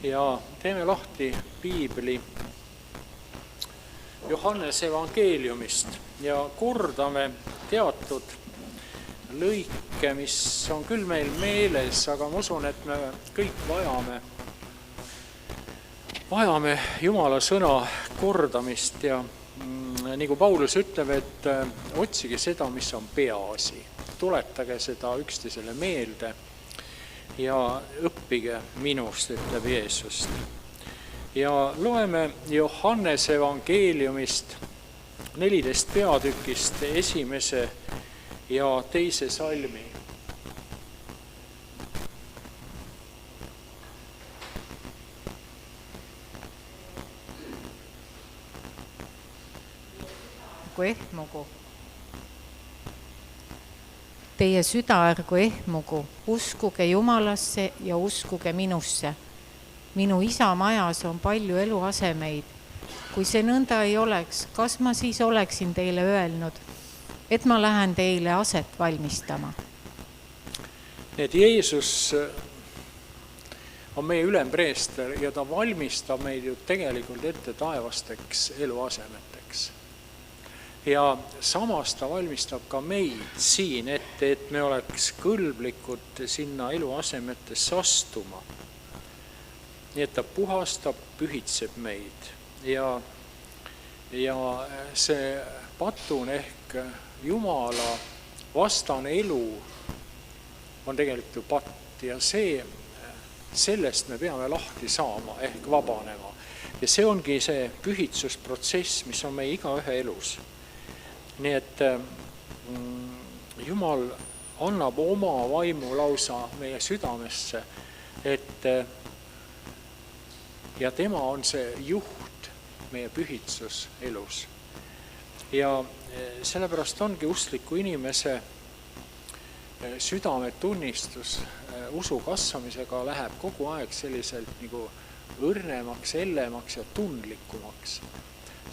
ja teeme lahti piibli Johannese evangeeliumist ja kordame teatud lõike, mis on küll meil meeles, aga ma usun, et me kõik vajame Jumala sõna kordamist ja nagu Paulus ütleb, et otsige seda, mis on peaasi. Tuletage seda üksteisele meelde ja õppige minust, ütleb Jeesust. Ja loeme Johannese evangeeliumist 14 peatükist 1. ja 2. salmi. Ehmugu. Teie süda ärgu ehmugu, uskuge Jumalasse ja uskuge minusse. Minu isa majas on palju eluasemeid. Kui see nõnda ei oleks, kas ma siis oleksin teile öelnud, et ma lähen teile aset valmistama? Et Jeesus on meie ülempreester ja ta valmistab meid ju tegelikult ette taevasteks eluasemeteks. Ja samas ta valmistab ka meid siin ette, et me oleks kõlblikud sinna eluasemetesse astuma. Nii et ta puhastab, pühitseb meid ja see patun ehk Jumala vastane elu on tegelikult ju patt ja sellest me peame lahti saama ehk vabanema. Ja see ongi see pühitsusprotsess, mis on meie igaühe elus. Nii et Jumal annab oma vaimu lausa meie südamesse, ja tema on see juht meie pühitsus elus. Ja sellepärast ongi uskliku inimese südametunnistus usu kasvamisega läheb kogu aeg selliselt nagu õrnemaks, ellemaks ja tundlikumaks.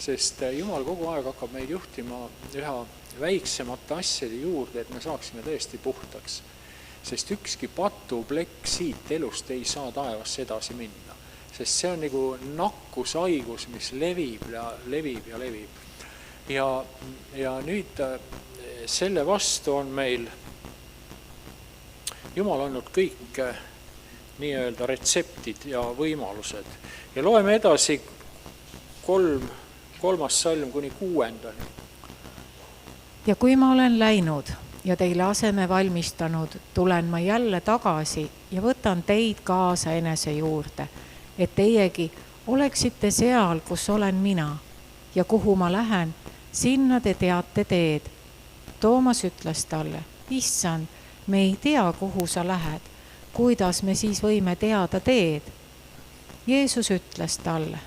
Sest Jumal kogu aeg hakkab meid juhtima üha väiksemate asjade juurde, et me saaksime tõesti puhtaks. Sest ükski patuplekk siit elust ei saa taevasse edasi minna. Sest see on nagu nakkushaigus, mis levib ja levib ja levib. Ja nüüd selle vastu on meil Jumal andnud kõik nii-öelda retseptid ja võimalused. Ja loeme edasi 3. salm kuni 6. Ja kui ma olen läinud ja teile aseme valmistanud, tulen ma jälle tagasi ja võtan teid kaasa enese juurde, et teiegi oleksite seal, kus olen mina ja kuhu ma lähen, sinna te teate teed. Toomas ütles talle, issand, me ei tea, kuhu sa lähed, kuidas me siis võime teada teed. Jeesus ütles talle,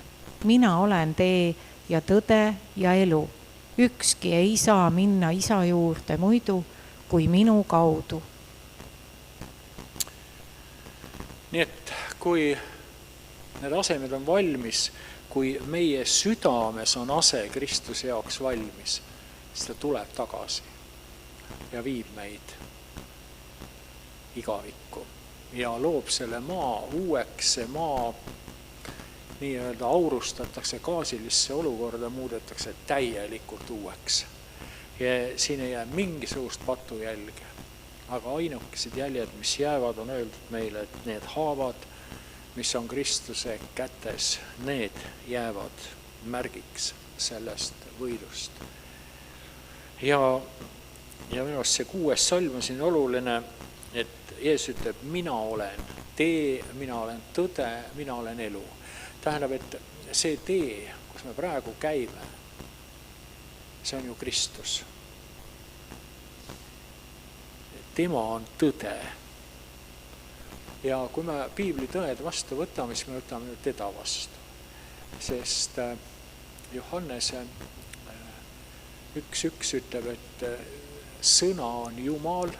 mina olen tee ja tõde ja elu. Ükski ei saa minna isa juurde muidu kui minu kaudu. Nii et kui need asemed on valmis, kui meie südames on ase Kristuse jaoks valmis, siis ta tuleb tagasi ja viib meid igavikku ja loob selle maa uueks, see maa nii-öelda aurustatakse gaasilisse olukorda, muudetakse täielikult uueks. Ja siin ei jää mingisugust patujälge. Aga ainukesed jäljed, mis jäävad, on öeldud meile, et need haavad, mis on Kristuse kätes, need jäävad märgiks sellest võidust. Ja minu arust see 6. salm on siin oluline, et Jeesus ütleb, mina olen tee, mina olen tõde, mina olen elu. Tähendab, et see tee, kus me praegu käime, see on ju Kristus. Tema on tõde. Ja kui me piibli tõed vastu võtame, siis me võtame teda vastu. Sest Johannese 1.1 ütleb, et sõna on Jumal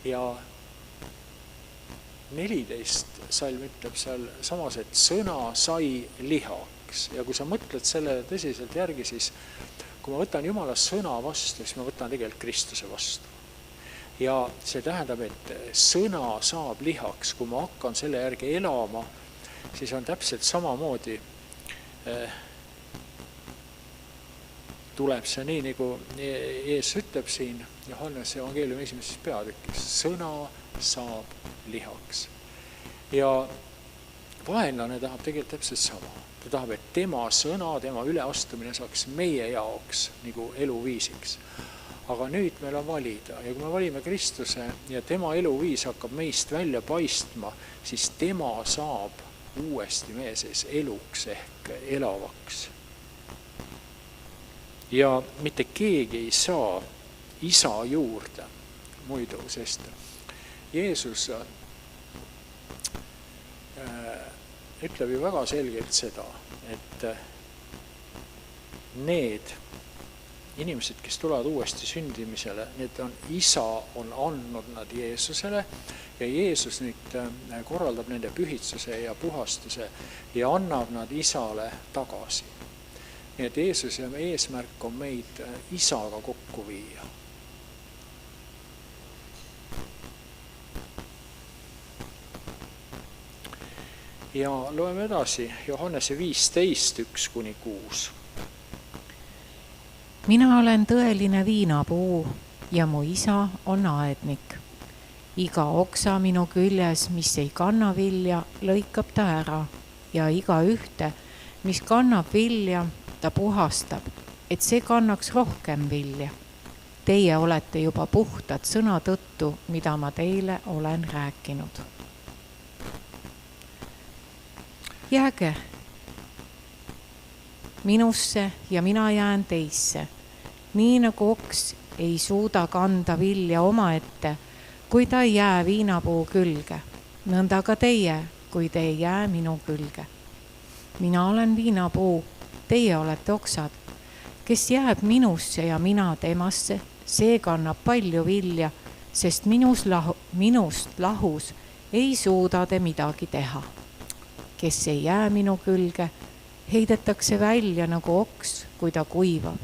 ja 14 salm ütleb seal samas, et sõna sai lihaks. Ja kui sa mõtled sellele tõsiselt järgi, siis kui ma võtan Jumala sõna vastu, siis ma võtan tegelikult Kristuse vastu. Ja see tähendab, et sõna saab lihaks. Kui ma hakkan selle järgi elama, siis on täpselt samamoodi tuleb see nii, nagu Jeesus ütleb siin Johannese evangeeliumi 1. peatükis. Sõna saab lihaks. Ja vaenlane tahab tegelikult täpselt sama. Ta tahab, et tema sõna, tema üleastumine saaks meie jaoks nagu eluviisiks. Aga nüüd meil on valida ja kui me valime Kristuse ja tema eluviis hakkab meist välja paistma, siis tema saab uuesti meie sees eluks ehk elavaks. Ja mitte keegi ei saa isa juurde muidu, sest Jeesus ütleb ju väga selgelt seda, et need inimesed, kes tulevad uuesti sündimisele, need on isa on andnud nad Jeesusele ja Jeesus nüüd korraldab nende pühitsuse ja puhastuse ja annab nad isale tagasi. Nii et Jeesuse eesmärk on meid isaga kokku viia. Ja loeme edasi Johannese 15:1-6. Mina olen tõeline viinapuu ja mu isa on aednik. Iga oksa minu küljes, mis ei kanna vilja, lõikab ta ära ja iga ühte, mis kannab vilja, ta puhastab, et see kannaks rohkem vilja. Teie olete juba puhtad sõna tõttu, mida ma teile olen rääkinud. Jääge minusse ja mina jään teisse. Nii nagu oks ei suuda kanda vilja omaette, kui ta ei jää viinapuu külge. Nõnda ka teie, kui te ei jää minu külge. Mina olen viinapuu, teie olete oksad. Kes jääb minusse ja mina temasse, see kannab palju vilja, sest minust lahus ei suuda te midagi teha. Kes ei jää minu külge, heidetakse välja nagu oks, kui ta kuivab.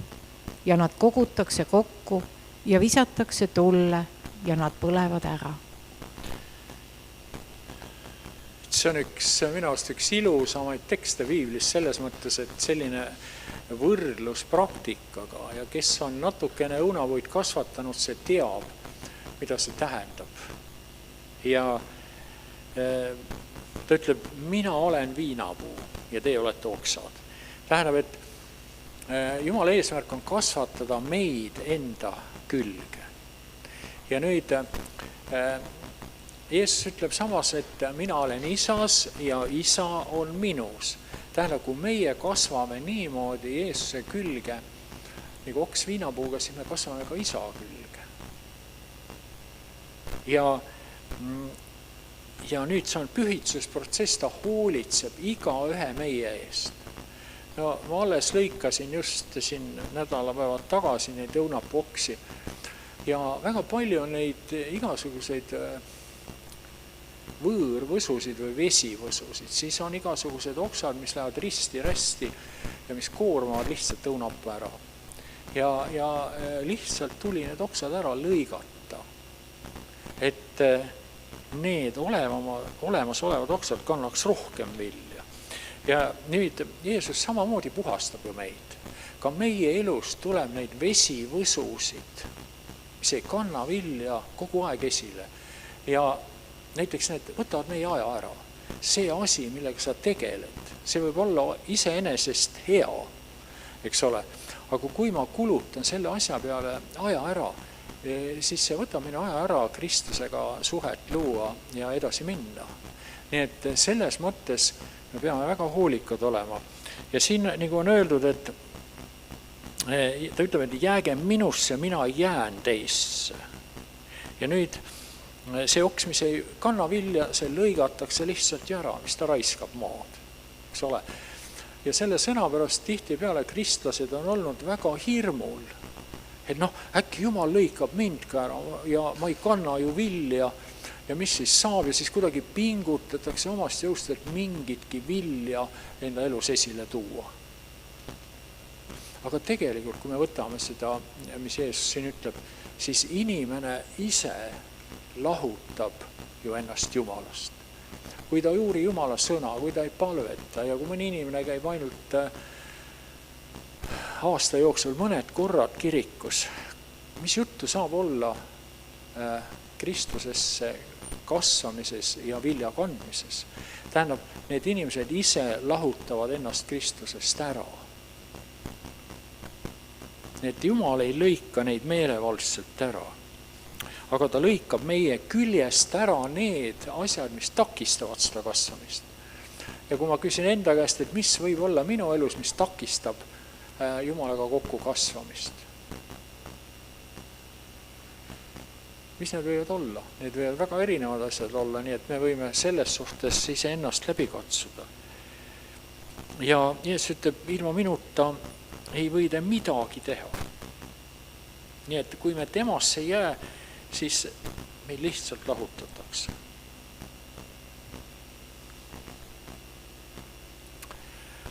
Ja nad kogutakse kokku ja visatakse tulle ja nad põlevad ära. See on minu arust üks ilusamaid tekste Piiblis selles mõttes, et selline võrdlus praktikaga ja kes on natukene õunapuid kasvatanud, see teab, mida see tähendab. Ja ta ütleb, mina olen viinapuu ja teie olete oksad. Tähendab, et Jumala eesmärk on kasvatada meid enda külge. Ja nüüd Jeesus ütleb samas, et mina olen isas ja isa on minus. Tähendab, kui meie kasvame niimoodi Jeesuse külge, nagu oks viinapuuga, siis me kasvame ka isa külge. Ja nüüd see on pühitsusprotsess, ta hoolitseb iga ühe meie eest. No, ma alles lõikasin just siin nädalapäevad tagasi neid õunapoksi ja väga palju on neid igasuguseid võõrvõsusid või vesivõsusid. Siis on igasugused oksad, mis lähevad risti-rästi ja mis koormavad lihtsalt õunappu ära. Ja lihtsalt tuli need oksad ära lõigata, et need olemasolevad oksad kannaks rohkem vilja. Ja nüüd Jeesus samamoodi puhastab ju meid. Ka meie elust tuleb neid vesivõsusid, mis ei kanna vilja kogu aeg esile. Ja näiteks need võtavad meie aja ära. See asi, millega sa tegeled, see võib olla iseenesest hea, eks ole. Aga kui ma kulutan selle asja peale aja ära, siis see võtab minu aja ära Kristusega suhet luua ja edasi minna. Nii et selles mõttes me peame väga hoolikad olema. Ja siin nagu on öeldud, et ta ütleb, et jääge minusse, mina jään teisse. Ja nüüd see oks, mis ei kanna vilja, see lõigatakse lihtsalt ära, mis ta raiskab maad, eks ole. Ja selle sõna pärast tihti peale kristlased on olnud väga hirmul, et äkki Jumal lõikab mind ka ära ja ma ei kanna ju vilja ja mis siis saab ja siis kuidagi pingutatakse omast jõust, et mingitki vilja enda elus esile tuua. Aga tegelikult, kui me võtame seda, mis Jeesus siin ütleb, siis inimene ise lahutab ju ennast Jumalast. Kui ta juuri Jumala sõna, kui ta ei palveta ja kui mõni inimene käib ainult aasta jooksul mõned korrad kirikus, mis juttu saab olla Kristusesse kasvamises ja vilja kandmises? Tähendab, need inimesed ise lahutavad ennast Kristusest ära. Nii et Jumal ei lõika neid meelevaldselt ära, aga ta lõikab meie küljest ära need asjad, mis takistavad seda kasvamist. Ja kui ma küsin enda käest, et mis võib olla minu elus, mis takistab Jumalaga kokku kasvamist, mis need võivad olla? Need võivad väga erinevad asjad olla, nii et me võime selles suhtes ise ennast läbi katsuda. Ja Jeesus ütleb, ilma minuta ei või te midagi teha. Nii et kui me temasse ei jää, siis meil lihtsalt lahutatakse.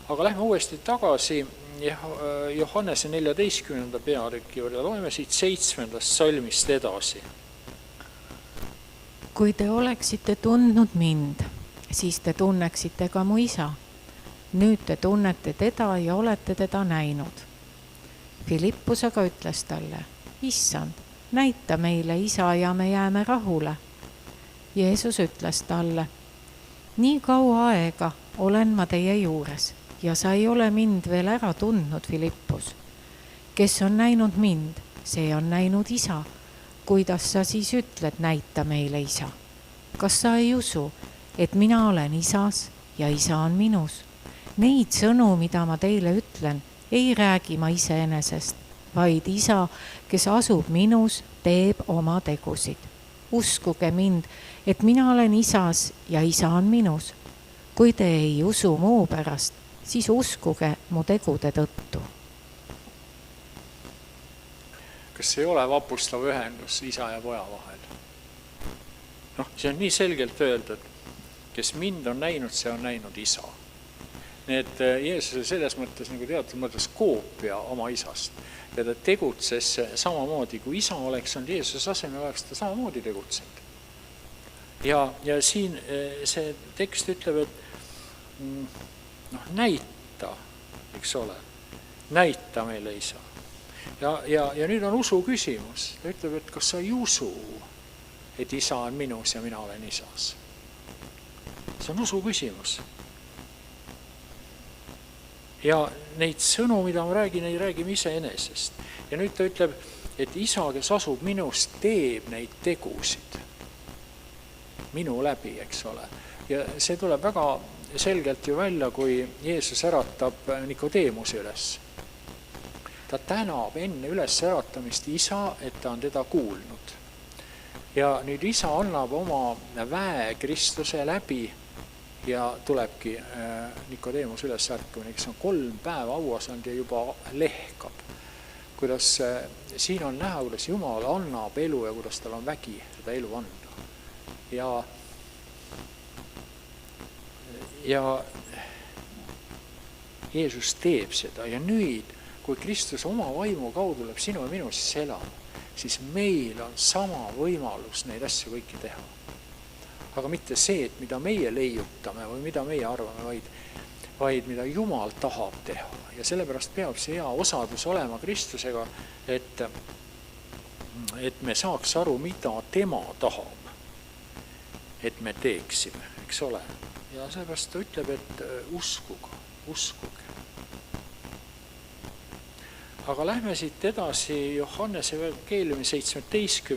Aga lähme uuesti tagasi Johannese 14. peatüki juurde. Loeme siit 7. salmist edasi. Kui te oleksite tundnud mind, siis te tunneksite ka mu isa. Nüüd te tunnete teda ja olete teda näinud. Filippus aga ütles talle, Issand, näita meile isa ja me jääme rahule. Jeesus ütles talle, nii kaua aega olen ma teie juures ja sa ei ole mind veel ära tundnud, Filippus. Kes on näinud mind, see on näinud isa. Kuidas sa siis ütled, näita meile isa? Kas sa ei usu, et mina olen isas ja isa on minus? Neid sõnu, mida ma teile ütlen, ei räägi ma iseenesest, vaid isa, kes asub minus, teeb oma tegusid. Uskuge mind, et mina olen isas ja isa on minus. Kui te ei usu muu pärast, siis uskuge mu tegude tõttu. Kas ei ole vapustav ühendus isa ja poja vahel? See on nii selgelt öeldud, kes mind on näinud, see on näinud isa. Nii et Jeesus selles mõttes nagu teatud mõttes koopia oma isast. Ja ta tegutses samamoodi, kui isa oleks olnud Jeesuse asemel, oleks ta samamoodi tegutsenud. Ja siin see tekst ütleb, et näita, eks ole, näita meile isa. Ja nüüd on usu küsimus. Ta ütleb, et kas sa ei usu, et isa on minus ja mina olen isas? See on usu küsimus. Ja neid sõnu, mida ma räägin, ei räägime iseenesest. Ja nüüd ta ütleb, et isa, kes asub minust, teeb neid tegusid minu läbi, eks ole. Ja see tuleb väga selgelt ju välja, kui Jeesus äratab Nikodeemuse üles. Ta tänab enne üles äratamist isa, et ta on teda kuulnud. Ja nüüd isa annab oma väe Kristuse läbi ja tulebki Nikodeemus üles ärkamine, kes on 3 päeva hauasand ja juba lehkab. Kuidas siin on näha, kuidas Jumal annab elu ja kuidas tal on vägi seda elu anda. Ja Jeesus teeb seda ja nüüd, kui Kristus oma vaimu kaudu läheb sinu ja minu siis elama, siis meil on sama võimalus neid asju kõiki teha. Aga mitte see, et mida meie leiutame või mida meie arvame, vaid mida Jumal tahab teha. Ja sellepärast peab see hea osadus olema Kristusega, et me saaks aru, mida tema tahab, et me teeksime, eks ole. Ja sellepärast ta ütleb, et uskuge. Aga lähme siit edasi Johannese evangeeliumi 17.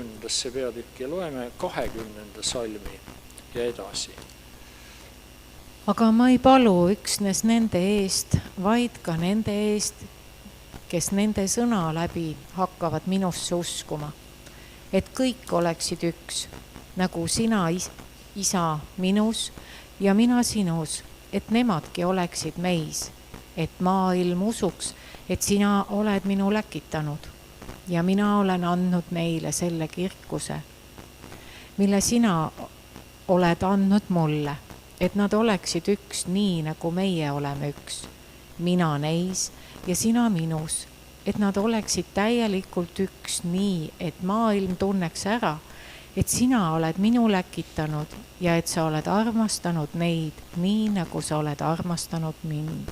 peatükki ja loeme 20. salmi ja edasi. Aga ma ei palu üksnes nende eest, vaid ka nende eest, kes nende sõna läbi hakkavad minusse uskuma. Et kõik oleksid üks, nagu sina, isa, minus ja mina sinus, et nemadki oleksid meis, et maailm usuks, et sina oled minu läkitanud ja mina olen andnud neile selle kirkuse, mille sina oled andnud mulle, et nad oleksid üks nii, nagu meie oleme üks. Mina neis ja sina minus, et nad oleksid täielikult üks, nii et maailm tunneks ära, et sina oled minu läkitanud ja et sa oled armastanud neid nii, nagu sa oled armastanud mind.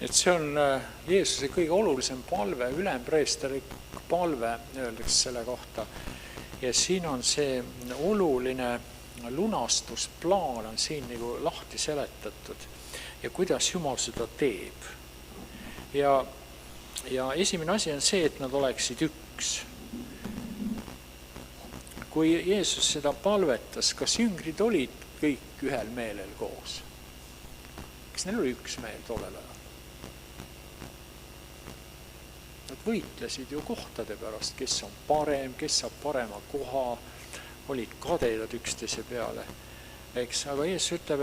Et see on Jeesuse kõige olulisem palve, ülempreesterik palve, öeldakse selle kohta. Ja siin on see oluline lunastusplaan on siin nagu lahti seletatud ja kuidas Jumal seda teeb. Ja esimene asi on see, et nad oleksid üks. Kui Jeesus seda palvetas, kas jüngrid olid kõik ühel meelel koos? Kas neil oli üks meel tollel ajal? Nad võitlesid ju kohtade pärast, kes on parem, kes saab parema koha, olid kadedad üksteise peale. Eks? Aga Jeesus ütleb,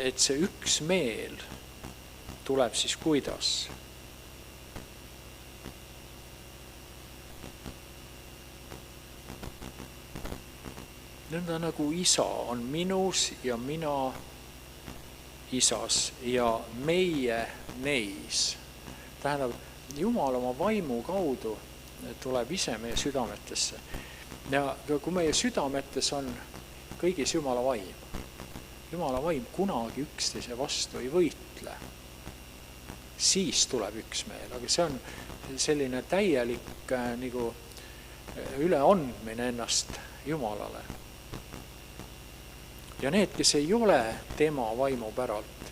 et see üks meel tuleb siis kuidas? Nõnda nagu isa on minus ja mina isas ja meie neis. Tähendab, Jumal oma vaimu kaudu tuleb ise meie südametesse. Ja kui meie südametes on kõigis Jumala vaim kunagi üksteise vastu ei võitle, siis tuleb üks meel. Aga see on selline täielik nagu üleandmine ennast Jumalale. Ja need, kes ei ole tema vaimu päralt,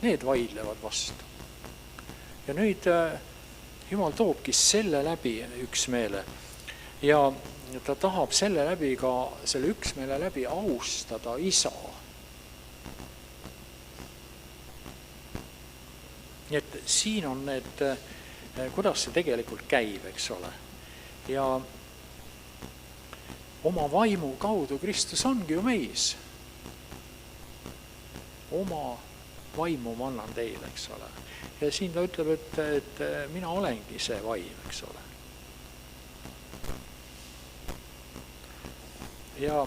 need vaidlevad vastu. Ja nüüd Jumal toobki selle läbi üksmeele ja ta tahab selle läbi ka selle üksmeele läbi austada isa. Nii et siin on need, kuidas see tegelikult käib, eks ole. Ja oma vaimu kaudu Kristus ongi ju meis. Oma vaimu ma annan teile, eks ole. Ja siin ta ütleb, et mina olengi see vaim, eks ole. Ja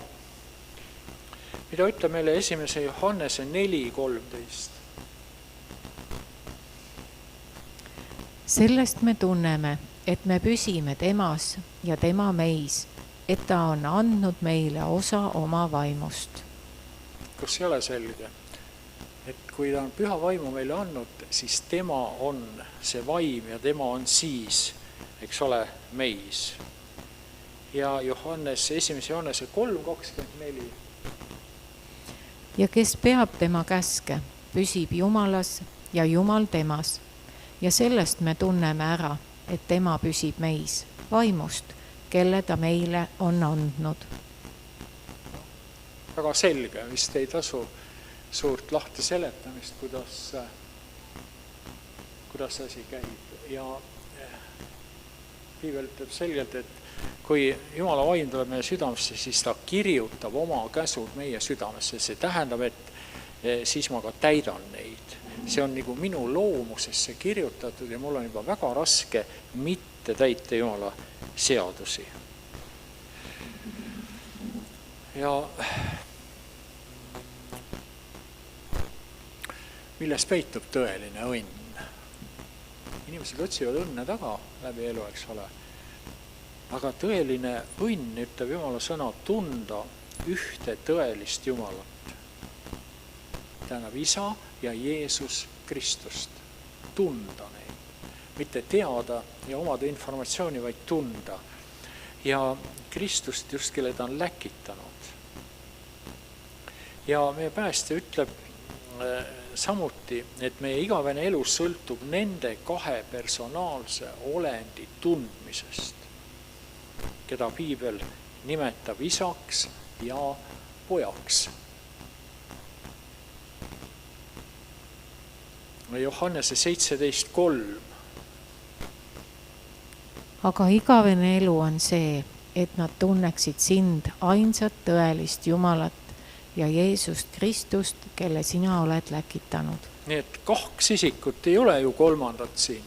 mida ütleb meile 1. Johannese 4:13? Sellest me tunneme, et me püsime temas ja tema meis, et ta on andnud meile osa oma vaimust. Kas ei ole selge? Et kui ta on püha vaimu meile andnud, siis tema on see vaim ja tema on siis, eks ole, meis. Ja 1. Johannese 3:24. Ja kes peab tema käske, püsib Jumalas ja Jumal temas. Ja sellest me tunneme ära, et tema püsib meis, vaimust, kelle ta meile on andnud. Väga selge, vist ei tasu suurt lahti seletamist, kuidas asi käib. Ja Piibel ütleb selgelt, et kui Jumala vaim tuleb meie südamesse, siis ta kirjutab oma käsud meie südamesse. See tähendab, et siis ma ka täidan neid. See on nagu minu loomusesse kirjutatud ja mul on juba väga raske mitte täita Jumala seadusi. Ja milles peitub tõeline õnn? Inimesed otsivad õnne taga läbi elu, eks ole. Aga tõeline õnn, ütleb Jumala sõna, tunda ühte tõelist Jumalat. Tähendab isa ja Jeesus Kristust. Tunda neid. Mitte teada ja omada informatsiooni, vaid tunda. Ja Kristust just, kelle ta on läkitanud. Ja meie päästja ütleb samuti, et meie igavene elu sõltub nende kahe personaalse olendi tundmisest, keda Piibel nimetab isaks ja pojaks. Johannese 17:3. Aga igavene elu on see, et nad tunneksid sind, ainsat tõelist Jumalat ja Jeesust Kristust, kelle sina oled läkitanud. Nii et 2 isikut ei ole ju kolmandat siin.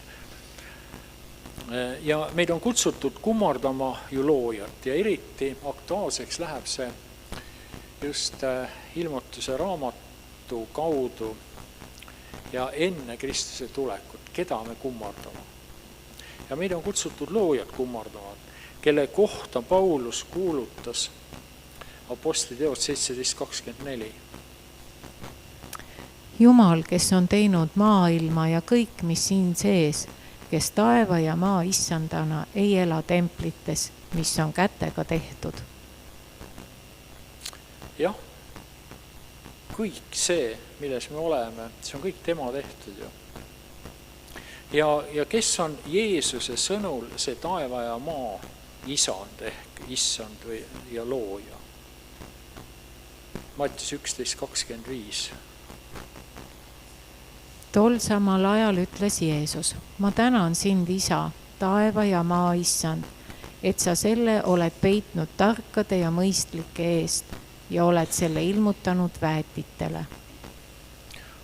Ja meid on kutsutud kummardama ju loojat ja eriti aktuaalseks läheb see just ilmutuse raamatu kaudu, ja enne Kristuse tulekut, keda me kummardame. Ja meid on kutsutud loojad kummardavad, kelle kohta Paulus kuulutas Apostliteod 17:24. Jumal, kes on teinud maailma ja kõik, mis siin sees, kes taeva ja maa issandana ei ela templites, mis on kätega tehtud. Jah, kõik see, milles me oleme, see on kõik tema tehtud ju. Ja kes on Jeesuse sõnul see taeva ja maa isand ehk issand ja looja? Mattius 11:25. Tol samal ajal ütles Jeesus, ma tänan sind, Isa, taeva ja maa issand, et sa selle oled peitnud tarkade ja mõistlike eest ja oled selle ilmutanud väetitele.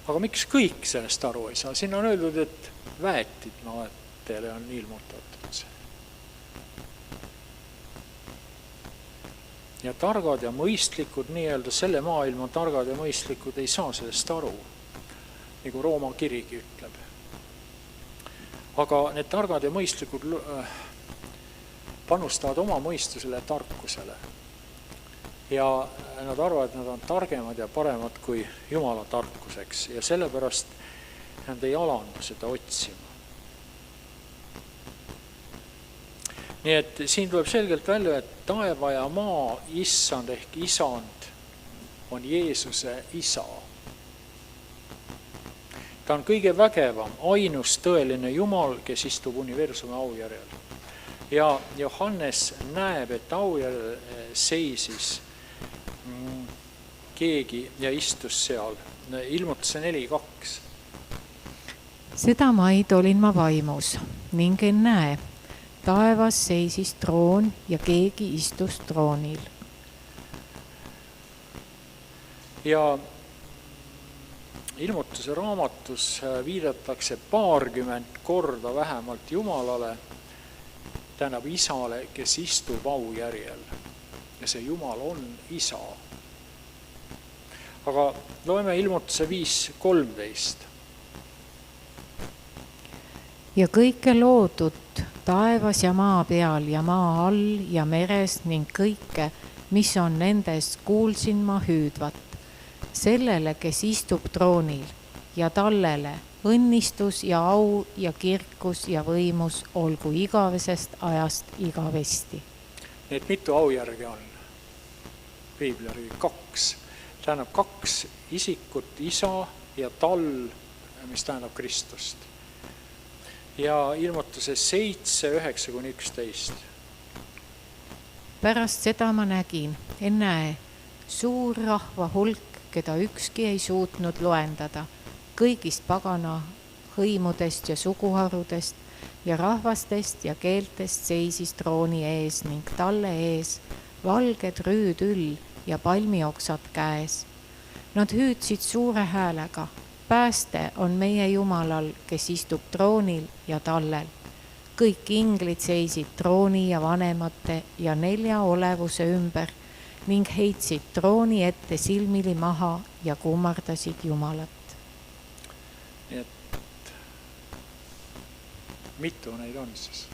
Aga miks kõik sellest aru ei saa? Siin on öeldud, et väetitele on ilmutatud see. Ja targad ja mõistlikud, nii-öelda selle maailma targad ja mõistlikud ei saa sellest aru, nagu Rooma kirigi ütleb. Aga need targad ja mõistlikud panustavad oma mõistusele ja tarkusele. Ja nad arvavad, et nad on targemad ja paremad kui Jumala tarkuseks ja sellepärast nad ei alandu seda otsima. Nii et siin tuleb selgelt välja, et taeva ja maa issand ehk isand on Jeesuse isa. Ta on kõige vägevam, ainus tõeline Jumal, kes istub universumi aujärjel. Ja Johannes näeb, et aujärjel seisis keegi ja istus seal. Ilmutuse 4:2. Seda maid olin ma vaimus ning en näe. Taevas seisis troon ja keegi istus troonil. Ja ilmutuse raamatus viidatakse 20 korda vähemalt Jumalale, tähendab isale, kes istub aujärjel. Ja see Jumal on isa. Aga loeme ilmutuse 5:13. Ja kõike loodud taevas ja maa peal ja maa all ja meres ning kõike, mis on nendes, kuulsin ma hüüdvat. Sellele, kes istub troonil ja tallele õnnistus ja au ja kirkus ja võimus olgu igavesest ajast igavesti. Need mitu aujärgi on? Piibleri 2. Tähendab 2 isikut, isa ja tall, mis tähendab Kristust. Ja ilmutuses 7:9-11. Pärast seda ma nägin, en näe, suur rahva hulk, keda ükski ei suutnud loendada, kõigist pagana hõimudest ja suguharudest ja rahvastest ja keeltest seisis trooni ees ning talle ees valged rüüdüll ja palmioksad käes. Nad hüüdsid suure häälega, pääste on meie Jumalal, kes istub troonil ja tallel. Kõik inglid seisid trooni ja vanemate ja 4 olevuse ümber ning heitsid trooni ette silmili maha ja kummardasid Jumalat. Nii et mitu neid on siis?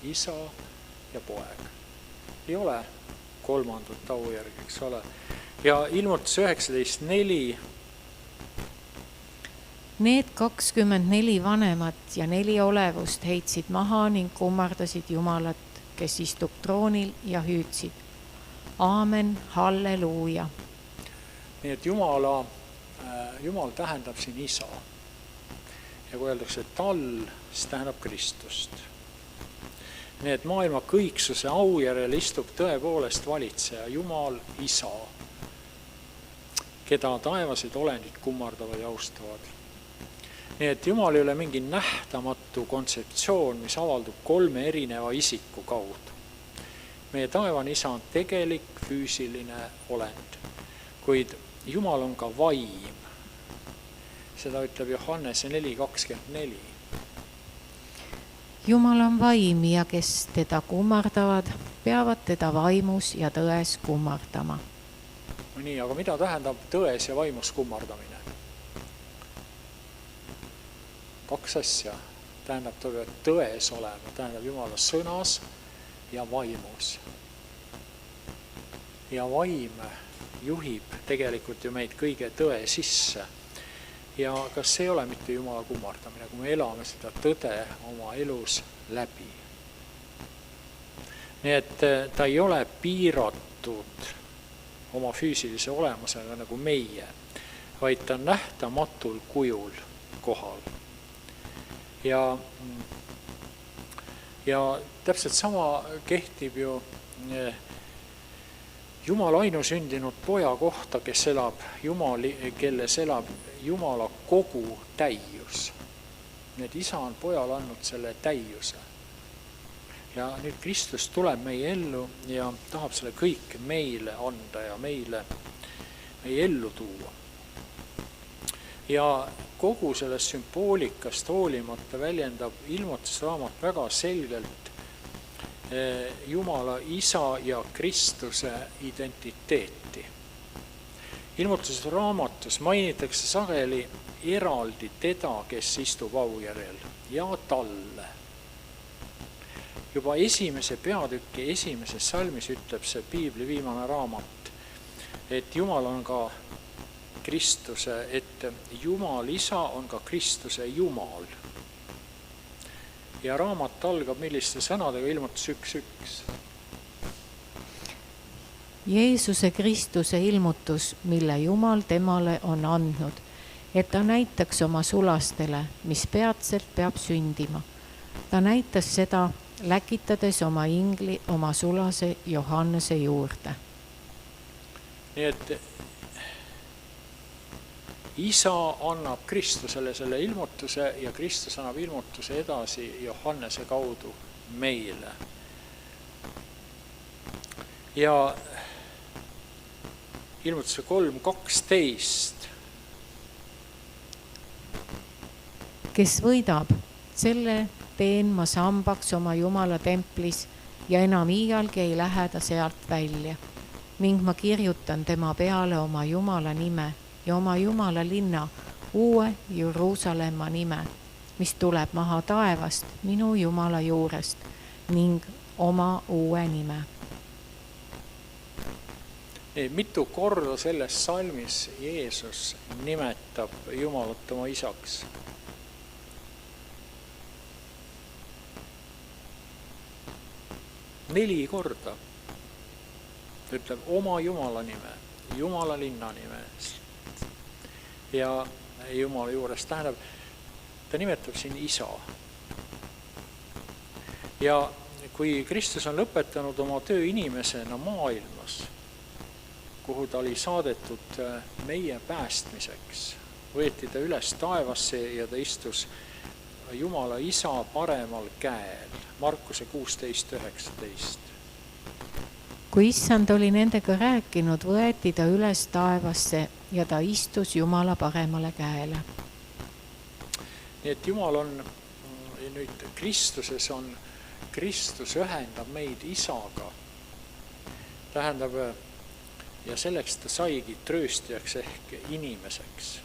Isa ja poeg. Ei ole kolmandat aujärgi, eks ole. Ja ilmutus 19:4. Need 24 vanemat ja 4 olevust heitsid maha ning kummardasid Jumalat, kes istub troonil ja hüüdsid. Aamen, halleluuja. Nii et Jumal tähendab siin isa. Ja kui öeldakse tall, siis tähendab Kristust. Nii et maailma kõiksuse aujärjel istub tõepoolest valitseja, Jumal isa, keda taevased olendid kummardavad ja austavad. Nii et Jumal ei ole mingi nähtamatu kontseptsioon, mis avaldub 3 erineva isiku kaudu. Meie taevane isa on tegelik füüsiline olend, kuid Jumal on ka vaim. Seda ütleb Johannese 4:24. Jumal on vaim ja kes teda kummardavad, peavad teda vaimus ja tões kummardama. No nii, aga mida tähendab tões ja vaimus kummardamine? kaks asja. Tähendab, ta peab tões olema, tähendab Jumala sõnas ja vaimus. Ja vaim juhib tegelikult ju meid kõige tõe sisse. Ja kas see ei ole mitte Jumala kummardamine, kui me elame seda tõde oma elus läbi? Nii et ta ei ole piiratud oma füüsilise olemusega nagu meie, vaid ta on nähtamatul kujul kohal. Ja täpselt sama kehtib ju Jumala ainusündinud poja kohta, kelles elab Jumala kogu täius. Need isa on pojal andnud selle täiuse. Ja nüüd Kristus tuleb meie ellu ja tahab selle kõik meile anda ja meie ellu tuua. Ja kogu sellest sümboolikast hoolimata väljendab ilmutusraamat väga selgelt Jumala isa ja Kristuse identiteeti. Ilmutusraamatus mainitakse sageli eraldi teda, kes istub aujärjel, ja talle. Juba esimese peatüki esimeses salmis ütleb see Piibli viimane raamat, et Jumal on ka Kristuse, et Jumal isa on ka Kristuse Jumal. Ja raamat algab milliste sõnadega, ilmutus 1.1. Jeesuse Kristuse ilmutus, mille Jumal temale on andnud, et ta näitaks oma sulastele, mis peatselt peab sündima. Ta näitas seda, läkitades oma ingli oma sulase Johannese juurde. Nii et isa annab Kristusele selle ilmutuse ja Kristus annab ilmutuse edasi Johannese kaudu meile. Ja ilmutuse 3.12. Kes võidab, selle teen ma sambaks oma Jumala templis ja enam iialgi ei lähe ta sealt välja. Ning ma kirjutan tema peale oma Jumala nime ja oma Jumala linna uue Jeruusalemma nime, mis tuleb maha taevast minu Jumala juurest ning oma uue nime. Mitu korda selles salmis Jeesus nimetab Jumalat oma isaks? 4 korda. Ta ütleb oma Jumala nime, Jumala linna nime ja Jumala juures. Tähendab, ta nimetab siin isa. Ja kui Kristus on lõpetanud oma töö inimesena maailmas, kuhu ta oli saadetud meie päästmiseks, võeti ta üles taevasse ja ta istus Jumala isa paremal käel. Markuse 16.19. Kui issand oli nendega rääkinud, võeti ta üles taevasse ja ta istus Jumala paremale käele. Nii et Jumal on nüüd Kristuses on, Kristus ühendab meid isaga. Tähendab, ja selleks ta saigi trööstijaks ehk inimeseks.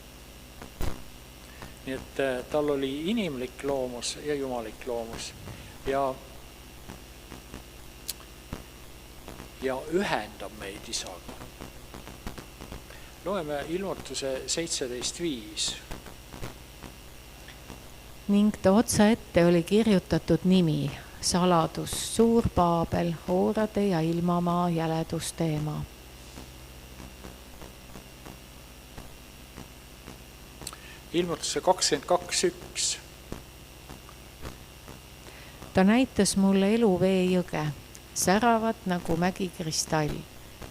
Nii et tal oli inimlik loomus ja jumalik loomus ja ühendab meid isaga. Loeme ilmutuse 17.5. Ning ta otsa ette oli kirjutatud nimi, saladus, suur Paabel, hoorade ja ilmamaa jäleduste ema. Ilmutuse 22.1. Ta näitas mulle eluvee jõge, säravat nagu mägikristall.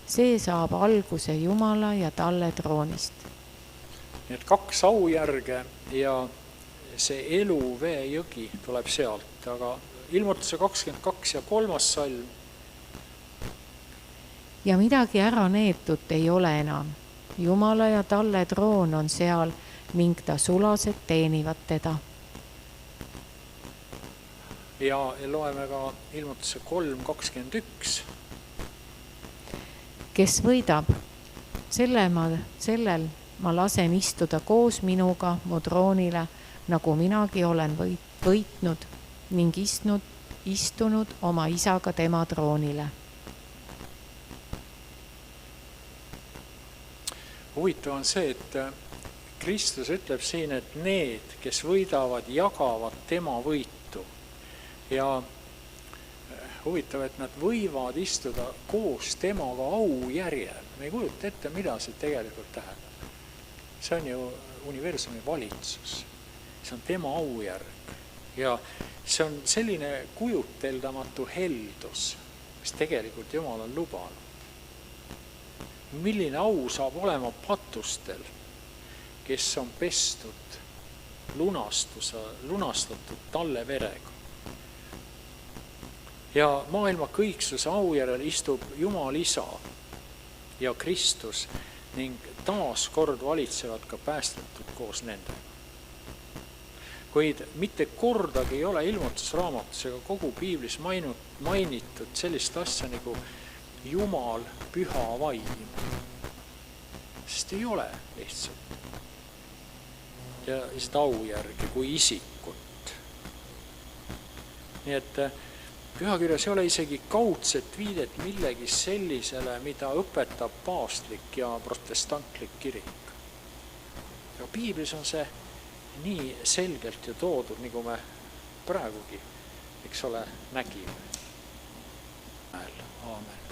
See saab alguse Jumala ja talle troonist. Need 2 aujärge ja see eluvee jõgi tuleb sealt, aga ilmutuse 22 ja 3. salm. Ja midagi ära neetut ei ole enam. Jumala ja talle troon on seal ning ta sulased teenivad teda. Ja loeme ka ilmutuse 3.21. Kes võidab, sellel ma lasen istuda koos minuga mu troonile, nagu minagi olen võitnud ning istunud oma isaga tema troonile. Huvitav on see, et Kristus ütleb siin, et need, kes võidavad, jagavad tema võitu. Ja huvitav, et nad võivad istuda koos temaga aujärjel. Me ei kujuta ette, mida see tegelikult tähendab. See on ju universumi valitsus. See on tema aujärg. Ja see on selline kujuteldamatu heldus, mis tegelikult Jumal on lubanud. Milline au saab olema patustel, kes on pestud, lunastatud talle verega. Ja maailma kõiksuse aujärel istub Jumal Isa ja Kristus ning taas kord valitsevad ka päästetud koos nendega. Kuid mitte kordagi ei ole ilmutusraamatus ega kogu piiblis mainitud sellist asja nagu Jumal püha vaim. Sest ei ole lihtsalt. Ja seda aujärgi kui isikut. Nii et pühakirjas ei ole isegi kaudset viidet millegi sellisele, mida õpetab paavstlik ja protestantlik kirik. Ja piiblis on see nii selgelt ju toodud, nagu me praegugi, eks ole, nägime. Aamen.